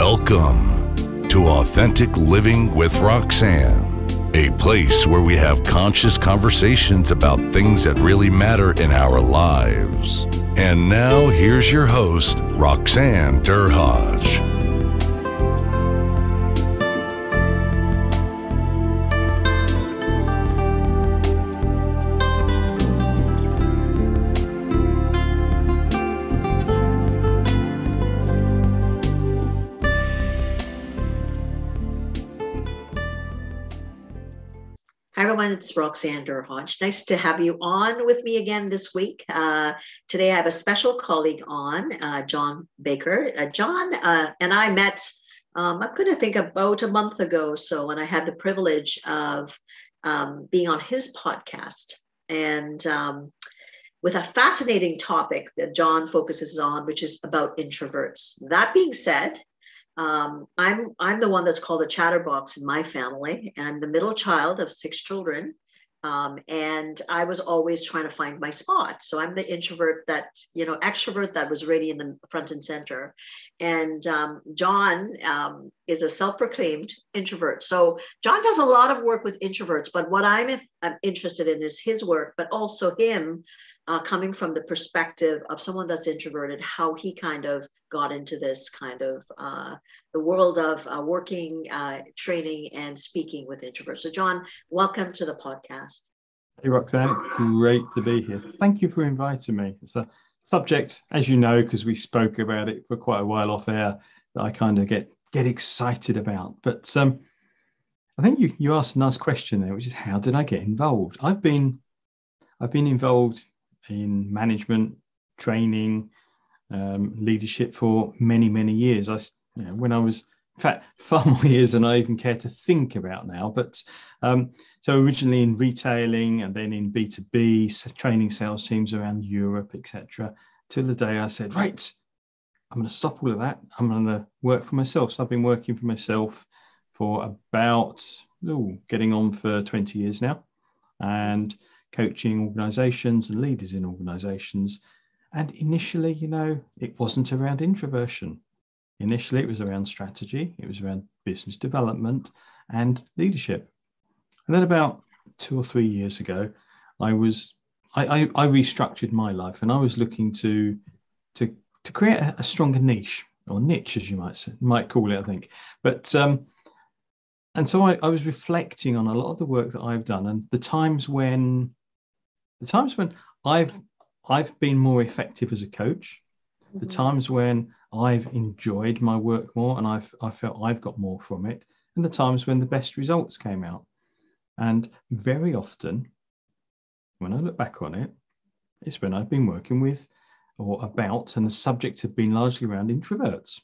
Welcome to Authentic Living with Roxanne, a place where we have conscious conversations about things that really matter in our lives. And now here's your host, Roxanne Durhaj. Hi everyone, it's Roxanne Durhaj. Nice to have you on with me again this week. Today I have a special colleague on, Jon Baker. Jon and I met, I'm going to think about a month ago, so when I had the privilege of being on his podcast, and with a fascinating topic that Jon focuses on, which is about introverts. That being said, I'm the one that's called a chatterbox in my family, and the middle child of 6 children. And I was always trying to find my spot. So I'm the introvert that, extrovert that was really in the front and center. And Jon is a self-proclaimed introvert. So Jon does a lot of work with introverts, but what I'm interested in is his work, but also him coming from the perspective of someone that's introverted, how he kind of got into this kind of the world of working, training, and speaking with introverts. So Jon, welcome to the podcast. Hey Roxanne, it's great to be here. Thank you for inviting me. It's a subject, as you know, because we spoke about it for quite a while off air, that I kind of get excited about. But I think you asked a nice question there, which is how did I get involved? I've been involved in management, training, leadership for many, many years. When I was, in fact, far more years than I even care to think about now. But so originally in retailing and then in B2B, training sales teams around Europe, etc. Till the day I said, right, I'm going to stop all of that. I'm going to work for myself. So I've been working for myself for about, getting on for 20 years now, and coaching organizations and leaders in organizations. And initially, it wasn't around introversion. Initially, it was around strategy. It was around business development and leadership. And then about 2 or 3 years ago, I restructured my life, and I was looking to create a stronger niche, or niche, as you might call it, I think. But and so I was reflecting on a lot of the work that I've done, and the times when I've been more effective as a coach, the times when I've enjoyed my work more and I felt I've got more from it, and the times when the best results came out. And very often, when I look back on it, it's when I've been working with or about, and the subject have been largely around introverts.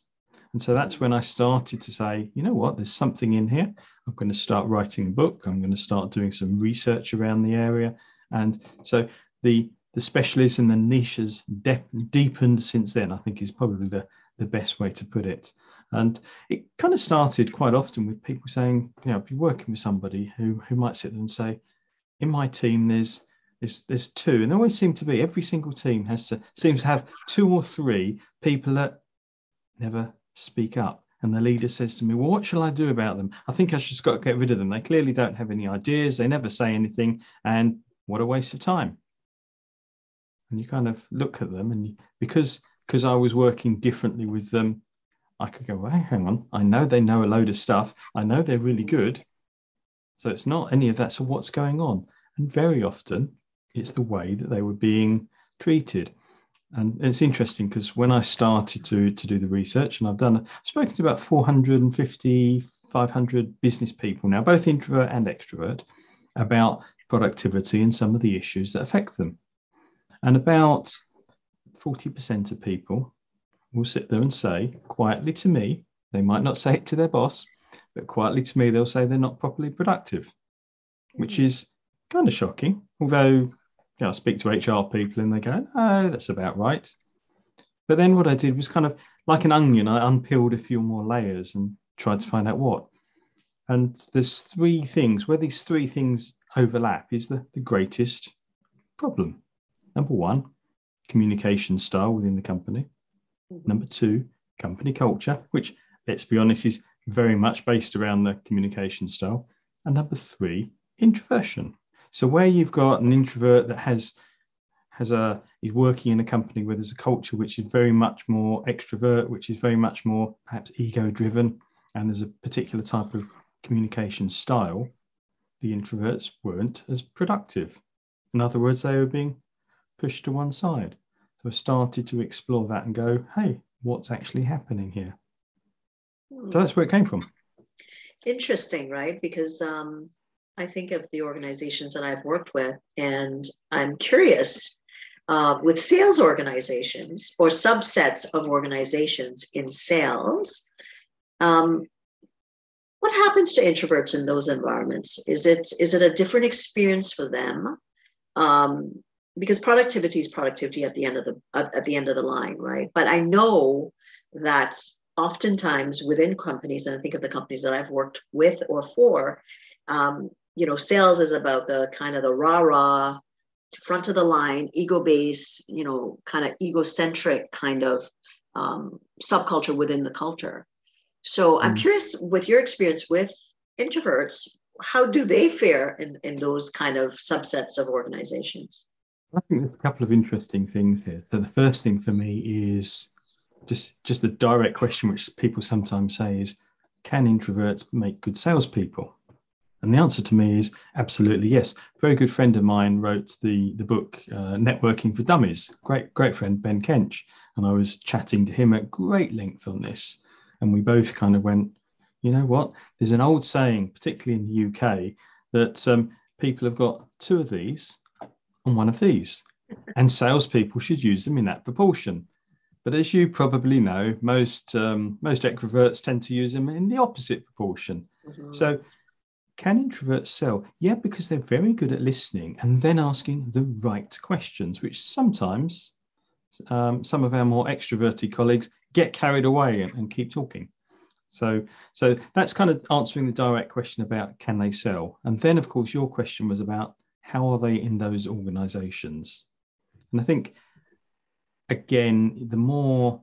And so that's when I started to say, you know what, there's something in here. I'm going to start writing a book. I'm going to start doing some research around the area. And so the specialism and the niche has deepened since then, I think, is probably the best way to put it. And it kind of started quite often with people saying, I'd be working with somebody who might sit there and say, in my team, there's 2, and there always seem to be, every single team seems to have 2 or 3 people that never speak up. And the leader says to me, well, what shall I do about them? I think I just got to get rid of them. They clearly don't have any ideas. They never say anything. And what a waste of time. And you kind of look at them, and because I was working differently with them, I could go, well, hang on, I know they know a load of stuff. I know they're really good. So it's not any of that. So what's going on? And very often it's the way that they were being treated. And it's interesting because when I started to do the research, and I've spoken to about 450, 500 business people now, both introvert and extrovert, about productivity and some of the issues that affect them. And about 40% of people will sit there and say quietly to me, they might not say it to their boss, but quietly to me, they'll say they're not properly productive, which is kind of shocking. Although I speak to HR people and they go, oh, that's about right. But then what I did was kind of like an onion. I unpeeled a few more layers and tried to find out what. And there's 3 things. Where these 3 things overlap is the greatest problem. Number 1, communication style within the company. Number 2, company culture, which let's be honest, is very much based around the communication style. And number 3, introversion. So where you've got an introvert that is working in a company where there's a culture which is very much more extrovert, which is very much more perhaps ego driven, and there's a particular type of communication style, the introverts weren't as productive. In other words, they were being pushed to one side. So I started to explore that and go, hey, what's actually happening here? So that's where it came from. Interesting, right? Because I think of the organizations that I've worked with, and I'm curious with sales organizations or subsets of organizations in sales, what happens to introverts in those environments? Is it a different experience for them? Because productivity is productivity at the end of the line, right? But I know that oftentimes within companies, and I think of the companies that I've worked with or for, sales is about the kind of the rah-rah, front of the line, ego-based, kind of egocentric kind of subculture within the culture. So I'm curious, with your experience with introverts, how do they fare in those kind of subsets of organizations? I think there's a couple of interesting things here. So the first thing for me is just the direct question which people sometimes say is, can introverts make good salespeople? And the answer to me is absolutely yes. A very good friend of mine wrote the book Networking for Dummies. Great friend, Ben Kench. And I was chatting to him at great length on this. And we both kind of went, you know what? There's an old saying, particularly in the UK, that people have got 2 of these and 1 of these. And salespeople should use them in that proportion. But as you probably know, most extroverts tend to use them in the opposite proportion. Mm-hmm. So can introverts sell? Yeah, because they're very good at listening and then asking the right questions, which sometimes some of our more extroverted colleagues get carried away and keep talking. So that's kind of answering the direct question about can they sell? And then, of course, your question was about how are they in those organizations? And I think, again, the more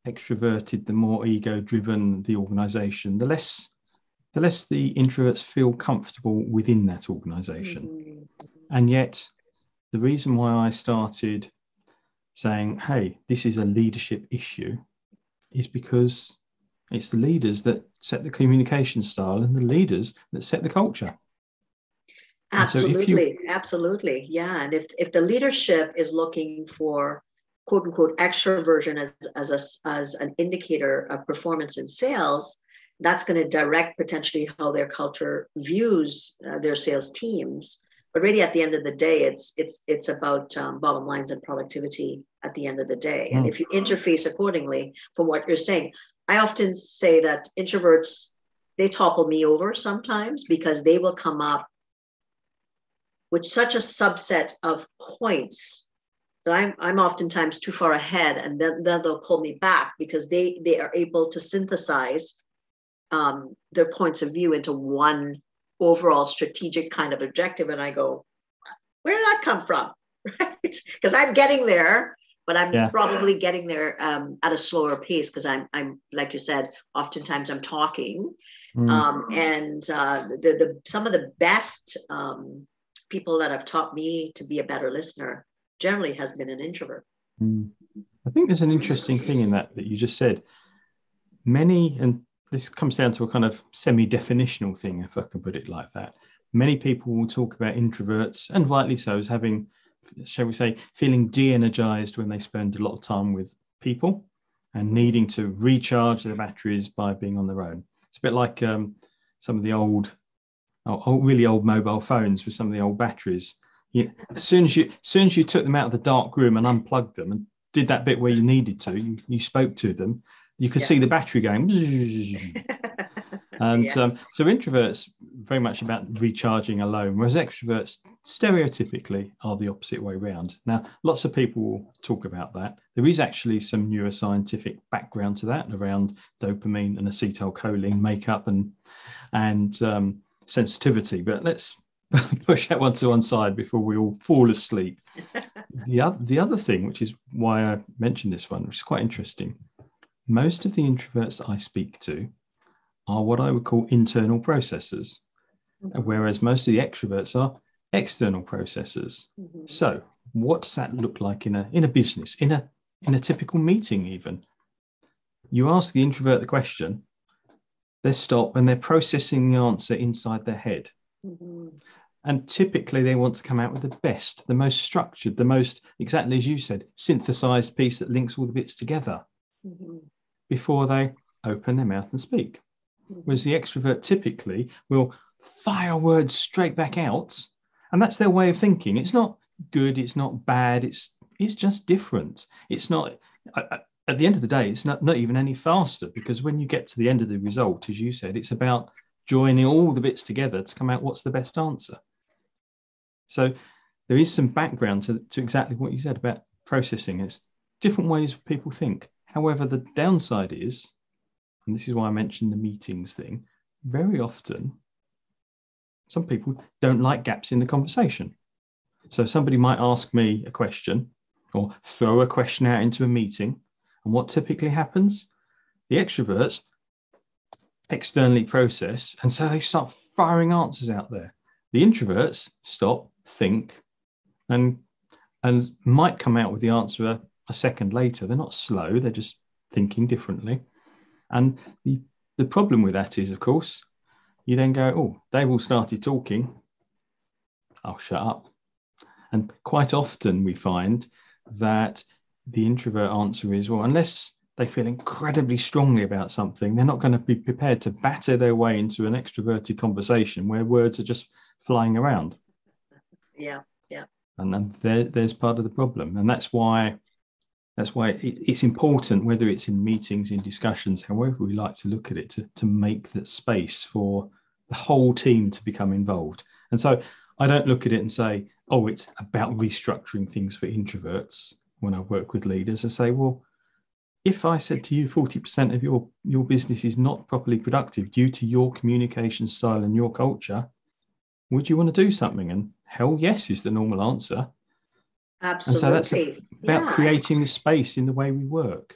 extroverted, the more ego-driven the organization, the less the introverts feel comfortable within that organization. Mm-hmm. And yet, the reason why I started saying, hey, this is a leadership issue, is because it's the leaders that set the communication style and the leaders that set the culture. Absolutely. Absolutely. Yeah. And if the leadership is looking for quote unquote extroversion as an indicator of performance in sales, that's going to direct potentially how their culture views their sales teams. But really, at the end of the day, it's about bottom lines and productivity at the end of the day. And if you interface accordingly from what you're saying, I often say that introverts, they topple me over sometimes because they will come up with such a subset of points that I'm oftentimes too far ahead, and then they'll pull me back because they are able to synthesize their points of view into one overall strategic kind of objective. And I go, where did that come from? Right? Because I'm getting there, but I'm probably getting there at a slower pace because I'm like you said, oftentimes I'm talking. And some of the best people that have taught me to be a better listener generally has been an introvert. I think there's an interesting thing in that you just said. Many, and this comes down to a kind of semi-definitional thing, if I can put it like that. Many people will talk about introverts, and rightly so, as having, shall we say, feeling de-energized when they spend a lot of time with people and needing to recharge their batteries by being on their own. It's a bit like some of the really old mobile phones with some of the old batteries. As soon as you took them out of the dark room and unplugged them and did that bit where you needed to, you spoke to them, you could see the battery going. And so introverts very much about recharging alone, whereas extroverts stereotypically are the opposite way around. Now, lots of people will talk about that. There is actually some neuroscientific background to that around dopamine and acetylcholine makeup and sensitivity, but let's push that one to one side before we all fall asleep. The other thing, which is why I mentioned this one, which is quite interesting, most of the introverts that I speak to are what I would call internal processors, whereas most of the extroverts are external processors. So what does that look like in a business, in a typical meeting even? You ask the introvert the question, they stop and they're processing the answer inside their head. And typically they want to come out with the best, the most structured, the most, exactly as you said, synthesized piece that links all the bits together before they open their mouth and speak. Whereas the extrovert typically will fire words straight back out. And that's their way of thinking. It's not good, it's not bad, it's just different. It's not, at the end of the day, it's not even any faster, because when you get to the end of the result, as you said, it's about joining all the bits together to come out what's the best answer. So there is some background to exactly what you said about processing. It's different ways people think. However, the downside is, and this is why I mentioned the meetings thing, very often some people don't like gaps in the conversation. So somebody might ask me a question or throw a question out into a meeting. And what typically happens? The extroverts externally process, and so they start firing answers out there. The introverts stop, think, and might come out with the answer a second later. They're not slow, they're just thinking differently. And the problem with that is, of course, you then go, oh, they've all started talking, I'll shut up. And quite often we find that the introvert answer is, well, unless they feel incredibly strongly about something, they're not going to be prepared to batter their way into an extroverted conversation where words are just flying around. Yeah. And then there's part of the problem. And that's why it's important, whether it's in meetings, in discussions, however we like to look at it, to make that space for the whole team to become involved. And so I don't look at it and say, oh, it's about restructuring things for introverts. When I work with leaders, I say, well, if I said to you 40% of your business is not properly productive due to your communication style and your culture, would you want to do something? And hell yes is the normal answer. Absolutely. And so that's about creating the space in the way we work.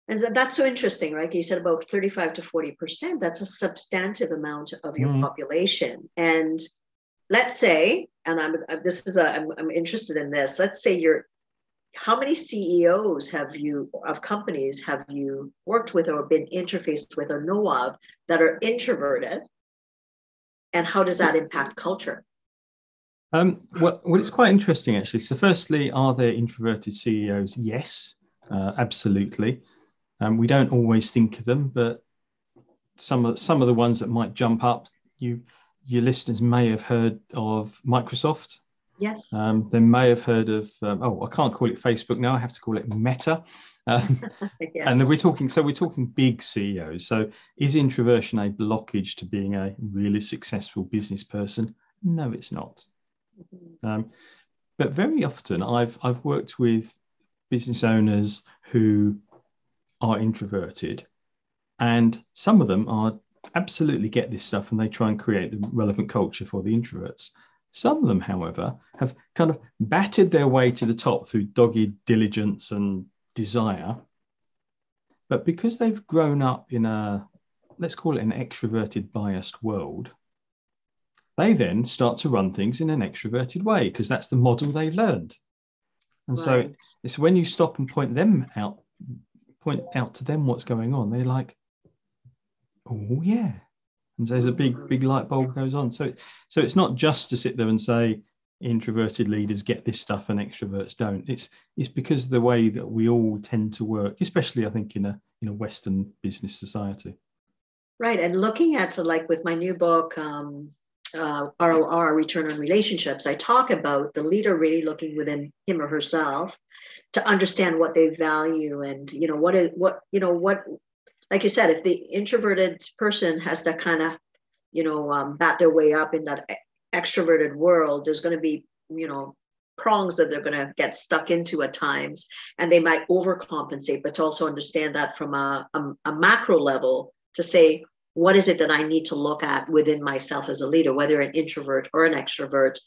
And that's so interesting, right? You said about 35 to 40%. That's a substantive amount of your population. And let's say, and I'm interested in this. Let's say how many CEOs of companies have you worked with or been interfaced with or know of that are introverted? And how does that impact culture? Well, it's quite interesting, actually. So firstly, are there introverted CEOs? Yes, absolutely. We don't always think of them, but some of the ones that might jump up, your listeners may have heard of Microsoft. Yes. They may have heard of, I can't call it Facebook now, I have to call it Meta. Yes. And then we're talking big CEOs. So is introversion a blockage to being a really successful business person? No, it's not. But very often I've worked with business owners who are introverted, and some of them are absolutely get this stuff and they try and create the relevant culture for the introverts. Some of them, however, have kind of battered their way to the top through dogged diligence and desire. But because they've grown up in let's call it an extroverted biased world, they then start to run things in an extroverted way because that's the model they learned. And so it's when you stop and point out to them what's going on, they're like, oh yeah. And there's a big light bulb goes on. So it's not just to sit there and say introverted leaders get this stuff and extroverts don't. It's because of the way that we all tend to work, especially I think in a Western business society. Right. And looking at, like with my new book, ROR, Return on Relationships, I talk about the leader really looking within him or herself to understand what they value and, what, like you said, if the introverted person has to kind of, bat their way up in that extroverted world, there's going to be, prongs that they're going to get stuck into at times, and they might overcompensate, but to also understand that from a macro level to say, what is it that I need to look at within myself as a leader, whether an introvert or an extrovert,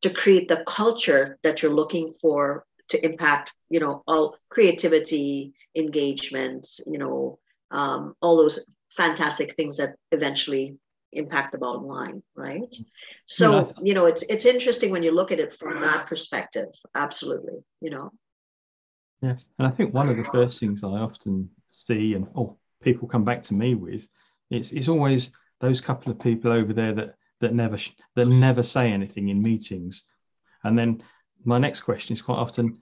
to create the culture that you're looking for to impact, all creativity, engagement, all those fantastic things that eventually impact the bottom line, right? So, it's interesting when you look at it from that perspective. Absolutely, Yeah, and I think one of the first things I often see, and people come back to me with, it's always those couple of people over there that never say anything in meetings. And then my next question is quite often,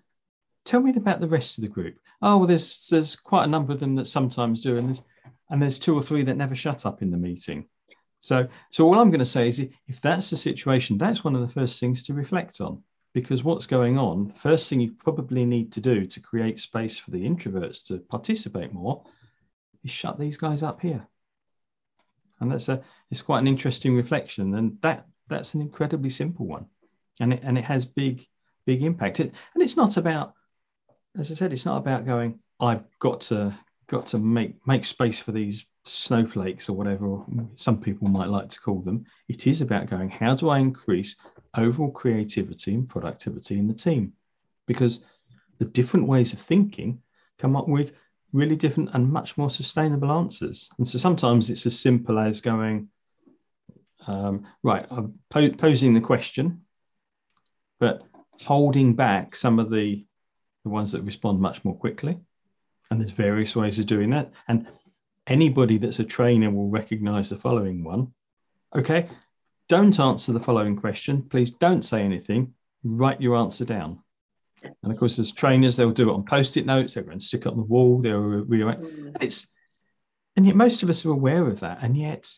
tell me about the rest of the group. Oh, well, there's quite a number of them that sometimes do, and there's 2 or 3 that never shut up in the meeting. So all I'm going to say is, if that's the situation, that's one of the first things to reflect on, because what's going on, the first thing you probably need to do to create space for the introverts to participate more is shut these guys up here. And it's quite an interesting reflection, and that's an incredibly simple one, and it has big impact. And it's not about, as I said, it's not about going, I've got to make space for these snowflakes or whatever some people might like to call them. It is about going, how do I increase overall creativity and productivity in the team? Because the different ways of thinking come up with really different and much more sustainable answers. And so sometimes it's as simple as going, right, I'm posing the question, but holding back some of the ones that respond much more quickly. And there's various ways of doing that. And anybody that's a trainer will recognize the following one. Okay, don't answer the following question. Please don't say anything. Write your answer down. And of course, as trainers, they'll do it on Post-it notes. They'll go and stick it on the wall. They'll and yet most of us are aware of that. And yet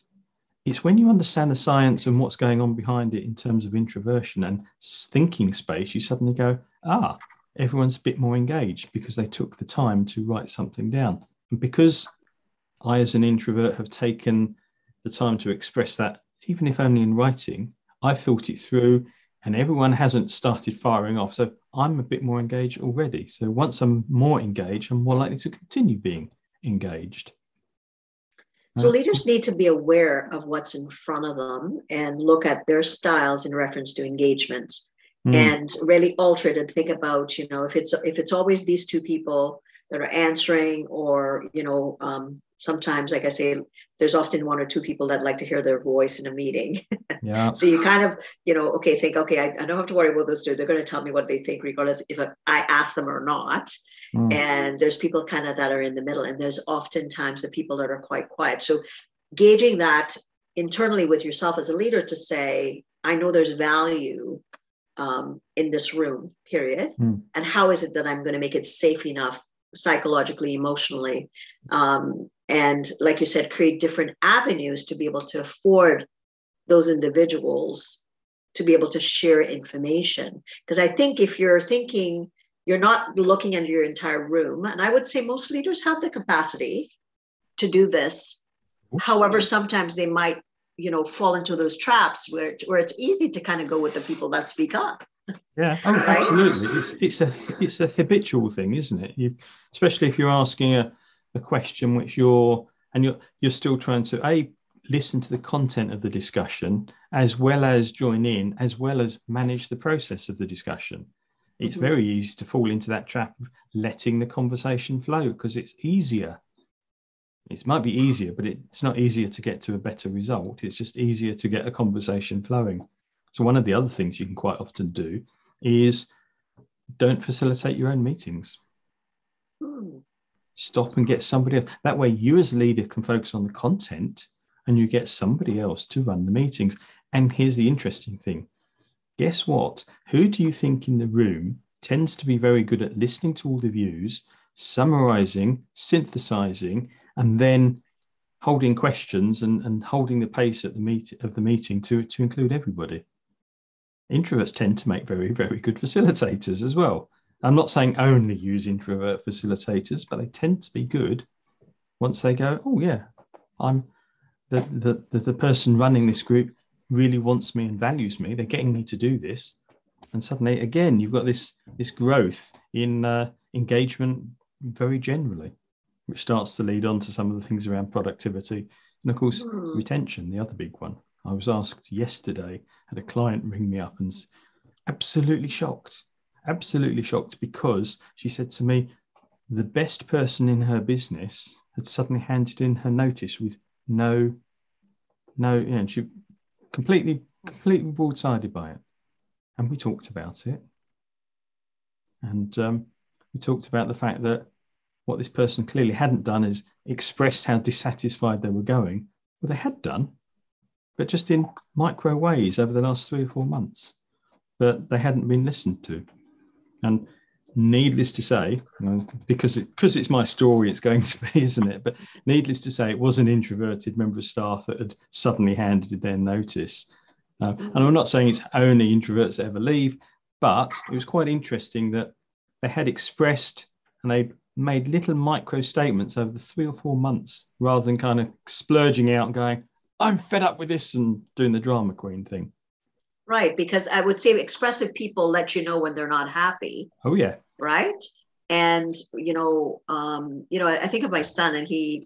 it's when you understand the science and what's going on behind it in terms of introversion and thinking space, you suddenly go, everyone's a bit more engaged because they took the time to write something down. And because I, as an introvert, have taken the time to express that, even if only in writing, I've thought it through, and everyone hasn't started firing off. So I'm a bit more engaged already. So once I'm more engaged, I'm more likely to continue being engaged. So leaders need to be aware of what's in front of them and look at their styles in reference to engagement. And really alter it and think about, if it's always these 2 people that are answering, or, sometimes, like I say, there's often 1 or 2 people that like to hear their voice in a meeting. Yeah. So you kind of, think, I don't have to worry about those 2. They're going to tell me what they think, regardless if I ask them or not. And there's people kind of that are in the middle. And there's oftentimes the people that are quite quiet. So gauging that internally with yourself as a leader to say, I know there's value in this room, period. And how is it that I'm going to make it safe enough psychologically, emotionally, and like you said, create different avenues to be able to afford those individuals to be able to share information. Because I think if you're thinking, you're not looking at your entire room, and I would say most leaders have the capacity to do this. However, sometimes they might fall into those traps where it's easy to kind of go with the people that speak up. Yeah, right? Absolutely. It's a habitual thing, isn't it? Especially if you're asking a question which you're still trying to listen to the content of the discussion, as well as join in, as well as manage the process of the discussion. It's very easy to fall into that trap of letting the conversation flow because it's easier. It might be easier, but it's not easier to get to a better result. It's just easier to get a conversation flowing. So one of the other things you can quite often do is don't facilitate your own meetings. Stop and get somebody else. That way you as a leader can focus on the content and you get somebody else to run the meetings. And here's the interesting thing. Guess what? Who do you think in the room tends to be very good at listening to all the views, summarizing, synthesizing, and then holding questions and holding the pace at the meeting to include everybody? Introverts tend to make very, very good facilitators as well. I'm not saying only use introvert facilitators, but they tend to be good once they go, oh yeah, I'm the person running this group really wants me and values me. They're getting me to do this. And suddenly, again, you've got this growth in engagement very generally, which starts to lead on to some of the things around productivity. And of course, retention, the other big one. I was asked yesterday, had a client ring me up and absolutely shocked. absolutely shocked, because she said to me, the best person in her business had suddenly handed in her notice with no, she completely broadsided by it. And we talked about it. And we talked about the fact that what this person clearly hadn't done is expressed how dissatisfied they were going. Well, they had done, but just in micro ways over the last 3 or 4 months. But they hadn't been listened to. And needless to say, because it's my story, it's going to be, isn't it? But needless to say, it was an introverted member of staff that had suddenly handed their notice. And I'm not saying it's only introverts that ever leave, but it was quite interesting that they had expressed and they made little micro statements over the 3 or 4 months, rather than kind of splurging out and going, I'm fed up with this, and doing the drama queen thing. Right, because I would say expressive people let you know when they're not happy. Oh yeah. Right. And I think of my son, and he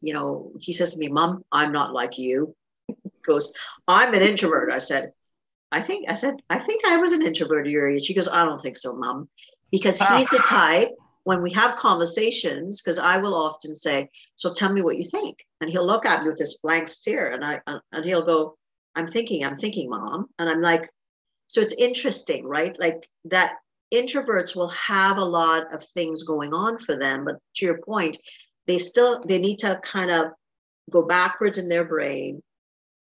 says to me, Mom, I'm not like you. He goes, I'm an introvert. I said, I think I was an introvert at your age. She goes, I don't think so, Mom, because he's the type, when we have conversations, because I will often say, so tell me what you think. And he'll look at me with this blank stare, and he'll go, I'm thinking, Mom. And I'm like, so it's interesting, right? Like that introverts will have a lot of things going on for them, but to your point, they need to kind of go backwards in their brain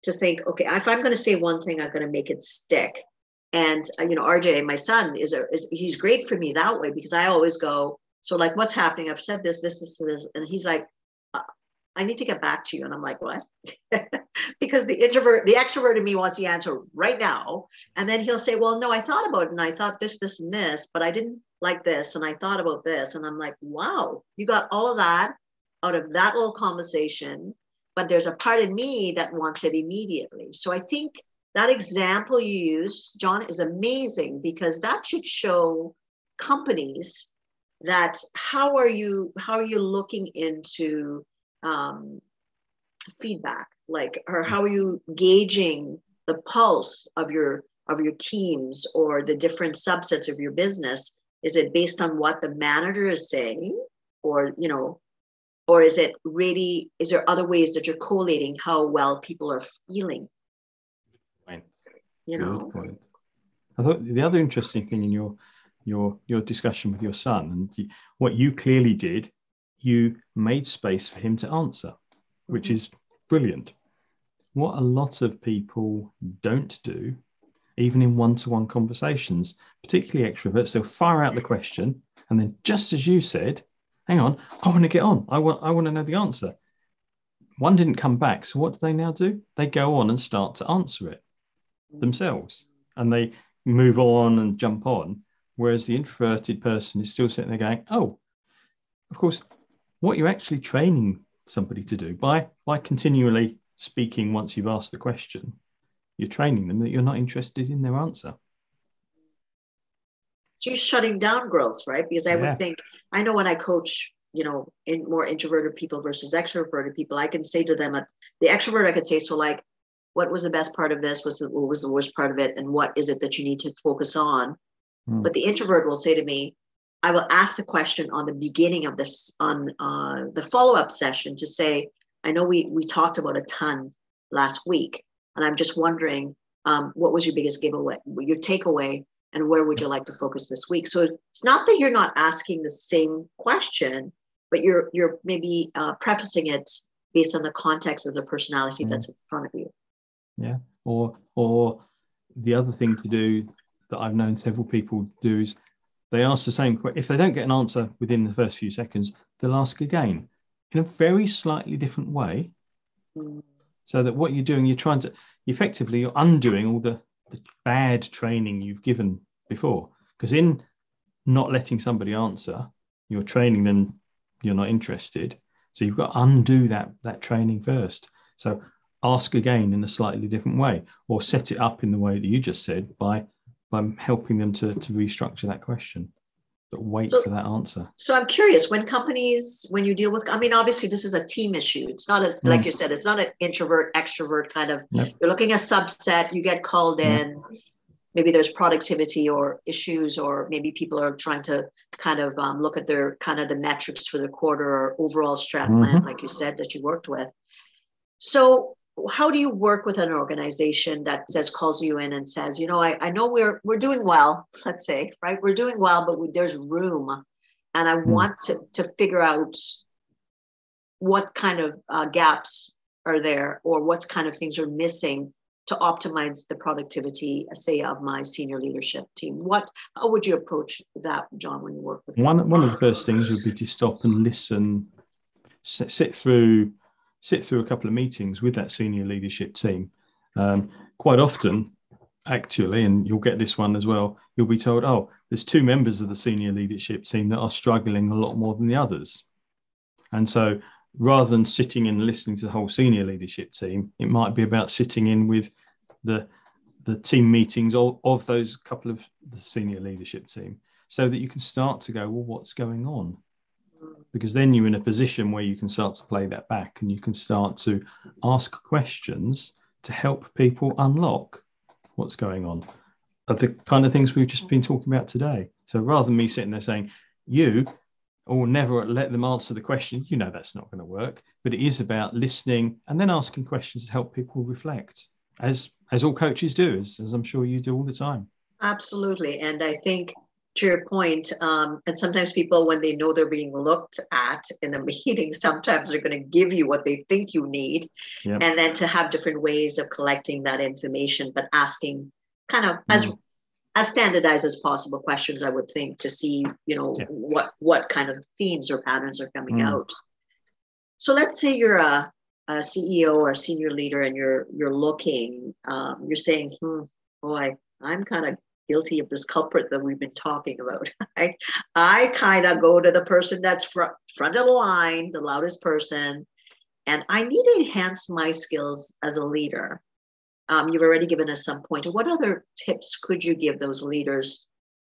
to think, okay, if I'm going to say one thing, I'm going to make it stick. And RJ, my son, he's great for me that way, because I always go, so like, what's happening? I've said this, and he's like, I need to get back to you. And I'm like, what? Because the extrovert in me wants the answer right now. And then he'll say, well, no, I thought about it, and I thought this, and this, but I didn't like this, and I thought about this. And I'm like, wow, you got all of that out of that little conversation, but there's a part of me that wants it immediately. So I think that example you use, Jon, is amazing, because that should show companies that how are you looking into feedback, like, or how are you gauging the pulse of your teams or the different subsets of your business? Is it based on what the manager is saying, or is it really, is there other ways that you're collating how well people are feeling? Point. Good point. I thought the other interesting thing in your discussion with your son, and what you clearly did, you made space for him to answer, which is brilliant. What a lot of people don't do, even in one-to-one conversations, particularly extroverts, they'll fire out the question, and then just as you said, hang on, I want to get on. I want to know the answer. One didn't come back. So what do they now do? They go on and start to answer it themselves, and they move on and jump on. Whereas the introverted person is still sitting there going, oh, of course, what you're actually training somebody to do by continually speaking once you've asked the question, you're training them that you're not interested in their answer. So you're shutting down growth, right? Because I would think, I know when I coach, in more introverted people versus extroverted people, I can say to them, the extrovert, I could say, so like, what was the best part of this? What was the worst part of it? And what is it that you need to focus on? But the introvert will say to me, I will ask the question on the beginning of this, on the follow-up session, to say, I know we talked about a ton last week, and I'm just wondering, what was your biggest giveaway, your takeaway, and where would you like to focus this week? So it's not that you're not asking the same question, but you're maybe prefacing it based on the context of the personality that's in front of you. Yeah. Or the other thing to do that I've known several people do is they ask the same question. If they don't get an answer within the first few seconds, they'll ask again in a very slightly different way. So that what you're doing, you're trying to effectively, you're undoing all the bad training you've given before. Because in not letting somebody answer, you're training them, you're not interested. So you've got to undo that training first. So ask again in a slightly different way, or set it up in the way that you just said by helping them to restructure that question, but wait for that answer. So I'm curious, when you deal with, I mean, obviously this is a team issue. It's not like you said, it's not an introvert, extrovert kind of, You're looking at a subset, you get called in. maybe there's productivity or issues, or maybe people are trying to kind of look at their kind of the metrics for the quarter or overall strat plan, like you said, that you worked with. So how do you work with an organization that calls you in and says, I know we're doing well, let's say, right? We're doing well, but there's room. And I want to figure out what kind of gaps are there, or what kind of things are missing to optimize the productivity, say, of my senior leadership team. How would you approach that, John, when you work with one of the first things would be to stop and listen, sit through a couple of meetings with that senior leadership team. Quite often, actually, and you'll get this one as well, you'll be told, oh, there's 2 members of the senior leadership team that are struggling a lot more than the others. And so rather than sitting and listening to the whole senior leadership team, it might be about sitting in with the team meetings of those couple of the senior leadership team, so that you can start to go, well, what's going on? Because then you're in a position where you can start to play that back, and you can start to ask questions to help people unlock what's going on, of the kind of things we've just been talking about today. So rather than me sitting there saying, or never let them answer the question, that's not going to work. But it is about listening and then asking questions to help people reflect, as all coaches do, as I'm sure you do all the time. Absolutely. And I think, to your point, and sometimes people, when they know they're being looked at in a meeting, sometimes they're going to give you what they think you need. Yep. And then to have different ways of collecting that information, but asking kind of as standardized as possible questions, I would think, to see, what kind of themes or patterns are coming out. So let's say you're a CEO or a senior leader, and you're looking, you're saying, boy, I'm kind of guilty of this culprit that we've been talking about. I kind of go to the person that's front of the line, the loudest person, and I need to enhance my skills as a leader. You've already given us some point. What other tips could you give those leaders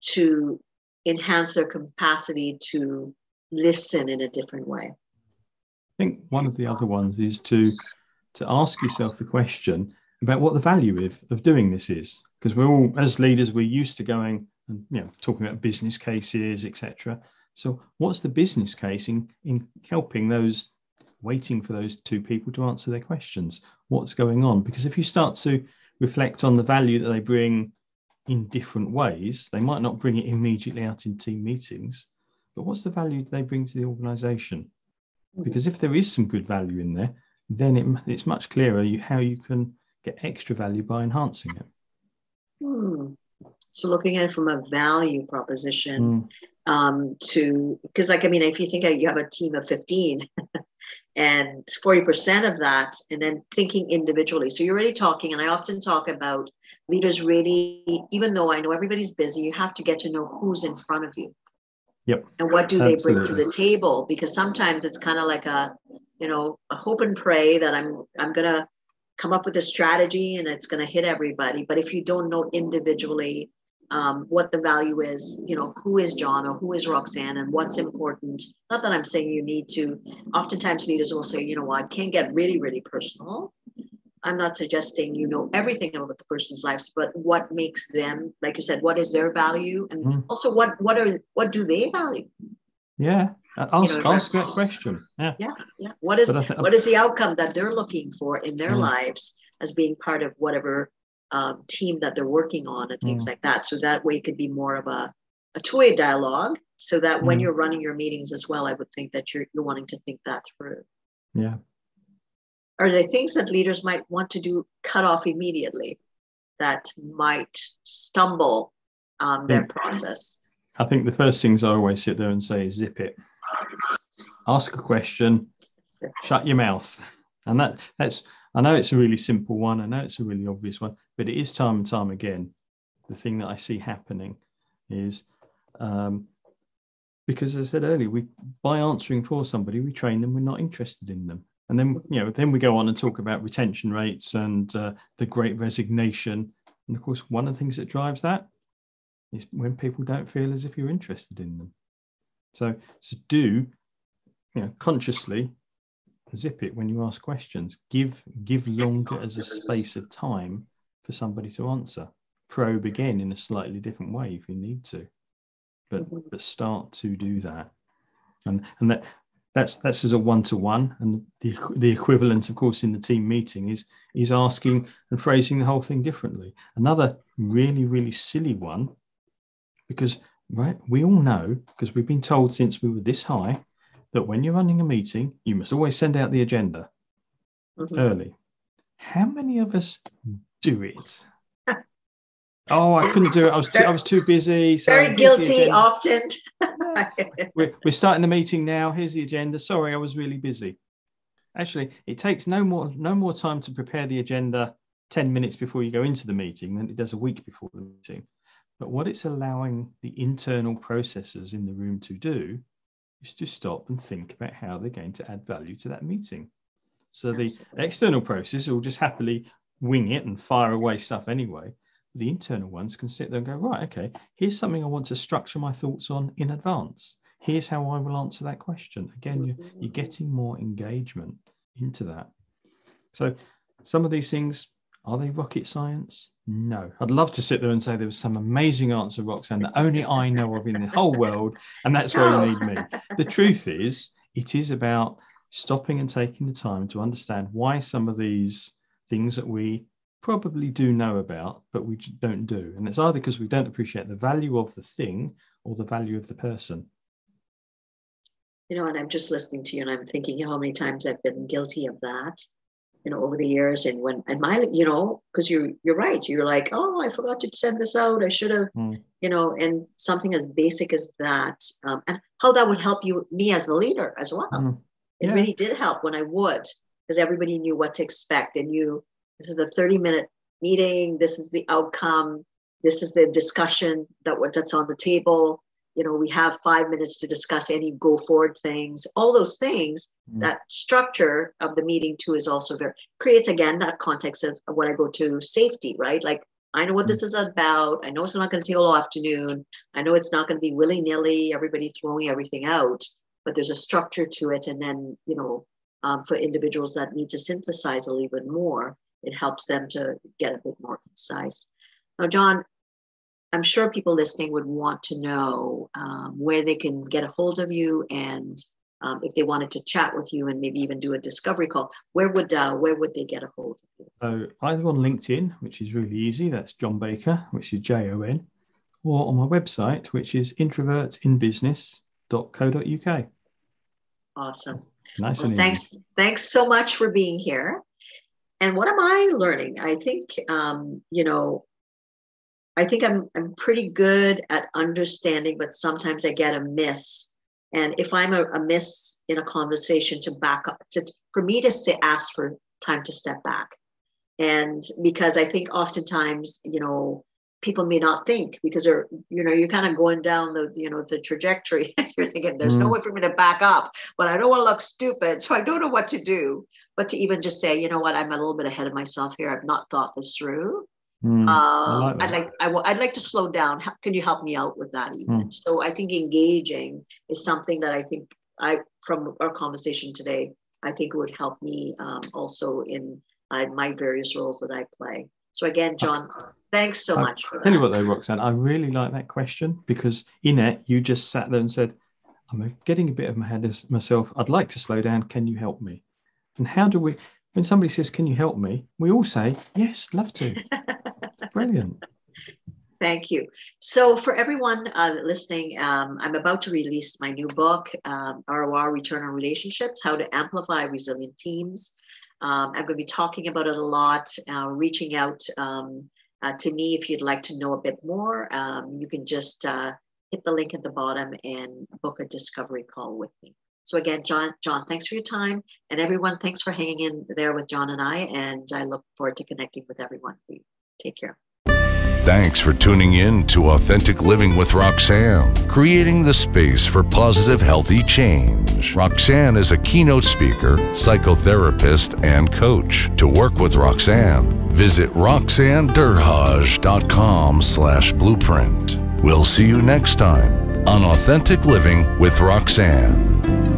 to enhance their capacity to listen in a different way? I think one of the other ones is to ask yourself the question about what the value of doing this is. Because we're all, as leaders, we're used to going and talking about business cases, etc. So what's the business case in helping those waiting for those 2 people to answer their questions? What's going on? Because if you start to reflect on the value that they bring in different ways, they might not bring it immediately out in team meetings, but what's the value they bring to the organization? Because if there is some good value in there, then it's much clearer how you can get extra value by enhancing it. So looking at it from a value proposition, because if you think you have a team of 15 and 40% of that, and then thinking individually. So you're already talking, and I often talk about leaders really, even though I know everybody's busy, you have to get to know who's in front of you. Yep. And what do they bring to the table? Because sometimes it's kind of like a hope and pray that I'm going to come up with a strategy and it's going to hit everybody. But if you don't know individually what the value is, who is John or who is Roxanne and what's important. Not that I'm saying you need to. Oftentimes leaders will say, I can't get really, really personal. I'm not suggesting everything about the person's lives, but what makes them, like you said, what is their value, and also what do they value? Yeah, ask that question. Yeah. What is the outcome that they're looking for in their lives as being part of whatever team that they're working on and things like that. So that way it could be more of a two-way dialogue, so that when you're running your meetings as well, I would think that you're wanting to think that through. Yeah. Are there things that leaders might want to do cut off immediately that might stumble their process? I think the first things I always sit there and say is zip it. Ask a question, shut your mouth. And that's, I know it's a really simple one. I know it's a really obvious one, but it is time and time again. The thing that I see happening is because, as I said earlier, by answering for somebody, we train them, we're not interested in them. And then, then we go on and talk about retention rates and the great resignation. And of course, one of the things that drives that is when people don't feel as if you're interested in them. So do, consciously zip it when you ask questions. Give longer as a space of time for somebody to answer. probe again in a slightly different way if you need to. But start to do that. And that's as a one-to-one. And the equivalent, of course, in the team meeting is asking and phrasing the whole thing differently. Another really, really silly one, because right, we all know, because we've been told since we were this high, that when you're running a meeting, you must always send out the agenda early. How many of us do it? Oh, I couldn't do it. I was too busy. So very guilty often. We're starting the meeting now. Here's the agenda. Sorry, I was really busy. Actually, it takes no more time to prepare the agenda 10 minutes before you go into the meeting than it does a week before the meeting. But what it's allowing the internal processors in the room to do is to stop and think about how they're going to add value to that meeting. So the external process will just happily wing it and fire away stuff anyway. The internal ones can sit there and go, right, okay, here's something I want to structure my thoughts on in advance. Here's how I will answer that question. Again, you're getting more engagement into that. So some of these things, are they rocket science? No. I'd love to sit there and say there was some amazing answer, Roxanne, that only I know of in the whole world, and that's why you need me. The truth is, it is about stopping and taking the time to understand why some of these things that we probably do know about, but we don't do. And it's either because we don't appreciate the value of the thing or the value of the person. You know, and I'm just listening to you and I'm thinking how many times I've been guilty of that, you know, over the years. And because you're right. You're like, oh, I forgot to send this out. I should have, you know, and something as basic as that, and how that would help me as the leader as well. It really did help when I would, because everybody knew what to expect. And this is the 30-minute meeting. This is the outcome. This is the discussion that's on the table. You know, we have 5 minutes to discuss any go forward things, all those things. That structure of the meeting too is also creates again that context of when I go to safety, right? Like I know what this is about. I know it's not going to take all afternoon. I know it's not going to be willy-nilly, everybody throwing everything out, but there's a structure to it. And then, you know, for individuals that need to synthesize a little bit more, it helps them to get a bit more concise. Now, Jon, I'm sure people listening would want to know where they can get a hold of you, and if they wanted to chat with you and maybe even do a discovery call, where would they get a hold of you? So either on LinkedIn, which is really easy, that's Jon Baker, which is Jon, or on my website, which is introvertsinbusiness.co.uk. Awesome. Nice. Well, thanks so much for being here. And what am I learning? I think, I'm pretty good at understanding, but sometimes I get a miss. And if I'm a miss in a conversation, to back up, for me to ask for time to step back. And because I think oftentimes, you know, people may not think because you're kind of going down the trajectory. You're thinking there's no way for me to back up, but I don't want to look stupid. So I don't know what to do, but to even just say, you know what, I'm a little bit ahead of myself here. I've not thought this through. I'd like to slow down. Can you help me out with that even? So I think engaging is something that I think from our conversation today, I think would help me also in my various roles that I play. So again, Jon, thanks so much for that. Tell you what though, Roxanne, I really like that question, because in it, you just sat there and said, I'm getting a bit of my head of myself. I'd like to slow down. Can you help me? And how do we, when somebody says, can you help me? We all say, yes, love to. Brilliant. Thank you. So for everyone listening, I'm about to release my new book, ROR, Return on Relationships, How to Amplify Resilient Teams. I'm going to be talking about it a lot, reaching out to me if you'd like to know a bit more. You can just hit the link at the bottom and book a discovery call with me. So again, Jon, thanks for your time. And everyone, thanks for hanging in there with Jon and I. And I look forward to connecting with everyone. Take care. Thanks for tuning in to Authentic Living with Roxanne, creating the space for positive, healthy change. Roxanne is a keynote speaker, psychotherapist, and coach. To work with Roxanne, visit roxannederhage.com/blueprint. We'll see you next time on Authentic Living with Roxanne.